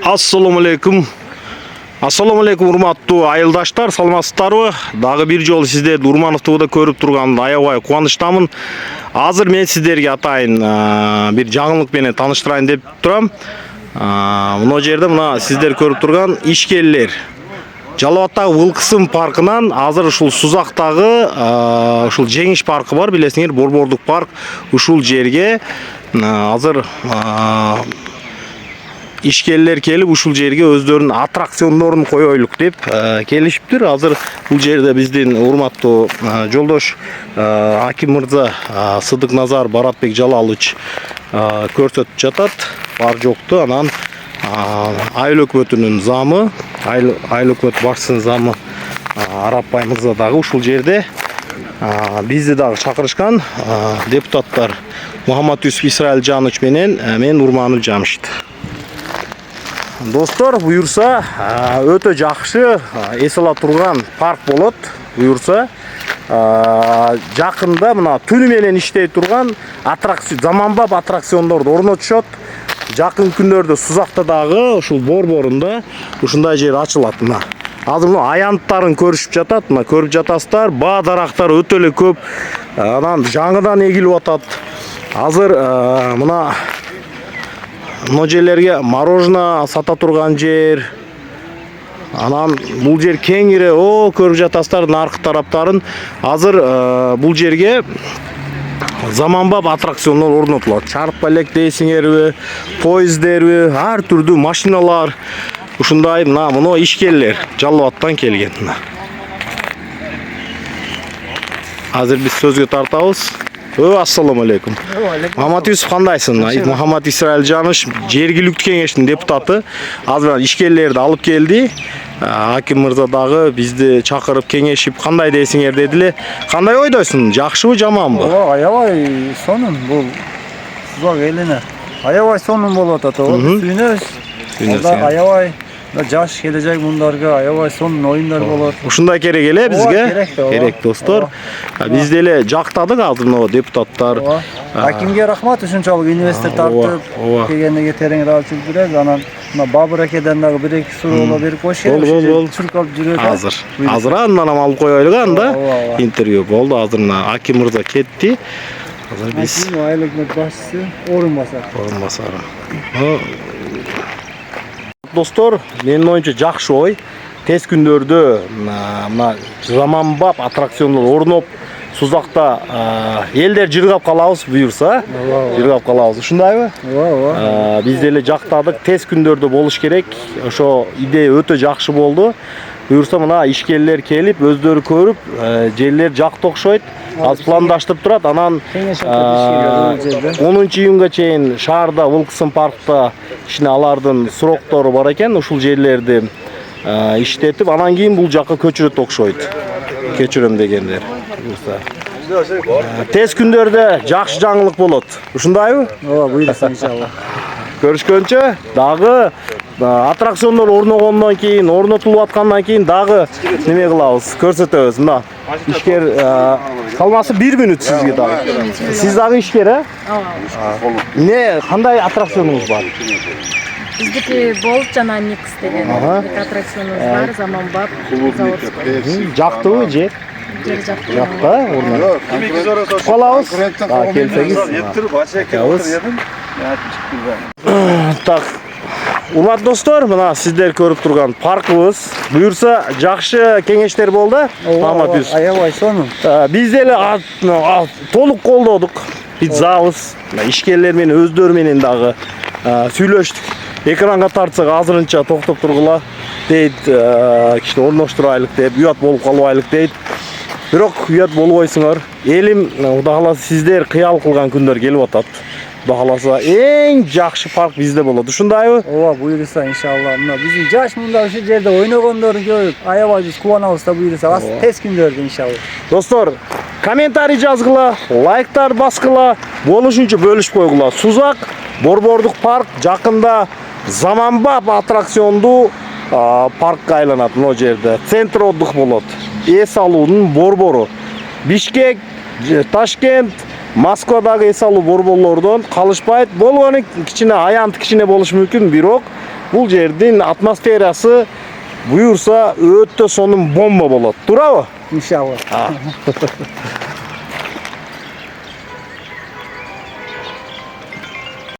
Assalamu alaikum. Assalamu alaikum урматтуу айылдаштар, саламатсыздарбы? Дагы бир жолу сиздерди Урманов ТВда көрүп турганымда аябай кубанычтамын. Азыр мен сиздерге атайын бир жаңылык менен тааныштырайын деп турам. Мына жерде мына сиздер көрүп турган ишкерлер Жалал Абадтагы Вылкысым паркынан азыр ушул Сузактагы ушул Жеңиш паркы бар, билесиңер, Борбордук парк. Ушул жерге азыр ишкерлер келип ушул жерге өздөрүнүн аттракциондорун коёйлук деп келишиптир. Азыр бул жерде биздин урматтуу жолдош Аким мырза Сыдык-Назар Баратбек Жалалович көрсөтүп жатат. Бар жокту анан айыл өкмөтүнүн замы, айыл өкмөт башчысынын замы Арапбай мырза дагы ушул жерде. Бизди дагы чакырышкан депутаттар Мухаммад Юсуп Исраилжанович менен мен Урманов Жамшит. Достор, буюрса өтө жакшы эс ала турган парк болот. Буюрса жакында мына түнү менен иштей турган заманбап аттракциондорду орнотушат. Жакын күндөрдө Сузакта дагы ушул Борборунда ушундай жер ачылат. Мына азыр мына аянттарын көрүшүп жатат. Мына көрүп жатасыздар, баа дарактар өтө эле көп. Анан жаңыдан эгилип атат. Азыр мына жерлерге мороженое сата турган жер. Анан бул жер кеңири, көрүп жатасыздар наркы тараптарын. Азыр бул жерге заманбап аттракциондор орнотулат. Чарпа элек дейсиңерби, поездерби, ар түрдүү машиналар. Ушундай мына ишкерлер Жалал Абадтан келген. Азыр биз сөзгө тартабыз. Ассаламу алейкум. Мухаммад Юсуп кандайсың? Мухаммад Исраилжанович жергиликтүү кеңештин депутаты. Азыр ишкерлерди алып келди. Аким мырза дагы бизди чакырып кеңешип, кандай дейсиңер дедиле. Кандай ойдойсуң? Жакшыбы, жаманбы? Аябай сонун бул Сузак элине. Аябай сонун болуп атат. Сүйүнөбүз. Аябай жаш кележек мундарга аябай сонун оюндар болот. Ушундай керек эле бизге. Керек достор. Биз деле жактадык азыр мына депутаттар. Акимге рахмат, ушунчалык инвестор тартып келгенге тереңирээк алып жүрөбүз. Анан мына Бабыр акеден дагы 1-2 суроо берип койшо. Чуркалып жүрөбүз. Азыр андан алып коелук анда. Интервью болду. Азыр мына Аким мырза кетти. Азыр биз айыл өкмөт башчысы орун-басары. Достор, менин оюмча жакшы ой. Тез күндөрдө мына заманбап аттракциондор орноп, Сузакта элдер жыргап калабыз буюрса. Жыргап калабыз. Ушундайбы? Биз деле жактадык. Тез күндөрдө болуш керек. Ошо идея өтө жакшы болду. Буюрса мына ишкерлер келип, өздөрү көрүп, жерлер жакты окшойт. Аз пландаштырып турат. Анан 10-июнга чейин шаарда Вылкысым паркта ишине алардын сроктору бар экен. Ушул жерлерди иштетип, анан кийин бул жакка көчүрөт окшойт. Кечирем дегендер. Тез күндөрдө жакшы жаңылык болот. Ушундайбы? Буйрса иншалла. Көрүшкөнчө дагы аттракциондор орногондон кийин, орнотулуп аткандан кийин дагы неме кылабыз, көрсөтөбүз. Мына ишкер салмасы 1 мүнөт сизге дагы. Сиз дагы ишкер, Не, кандай аттракционуңуз бар? Биздики Болт жана Никс деген аттракционубуз бар, заманбап заводской. Жактыбы жер? Жер жакты. Жакта, орнун. Калабыз. Келсеңиз. Так. Урматтуу достор, мына сиздер көрүп турган паркыбыз. Буюрса жакшы кеңештер болду. Мамат Юсуп. Аябай сонун. Биз деле толук колдодук. Биз забыз. Ишкерлер менен өздөрү менен дагы сүйлөштүк. Экранга тартсак азырынча токтоп тургула дейт, кичине орноштурайлык деп, уят болуп калбайлык дейт. Бирок уят болбойсуңар. Элим, Кудай кааласа сиздер кыял кылган күндөр келип атат. Кудай кааласа эң жакшы парк бизде болот. Ушундайбы? Буйрса иншалла. Мына биздин жаш мында ушул жерде ойногондорун көрүп, аябай биз кубанабыз да буйрса. Тез күндөрдө иншалла. Достор, комментарий жазгыла, лайктар баскыла, болушунча бөлүшүп койгула. Сузак Борбордук парк жакында заманбап аттракциондуу паркка айланат мына жерде. Центр отдых болот. Эс алуунун борбору. Бишкек, Ташкент, Москвадагы эс алуу борборлордон калышпайт. Болгону кичине аянт кичине болушу мүмкүн, бирок Бул жердин атмосферасы буюрса өтө сонун бомба болот. Туурабы? İnşallah.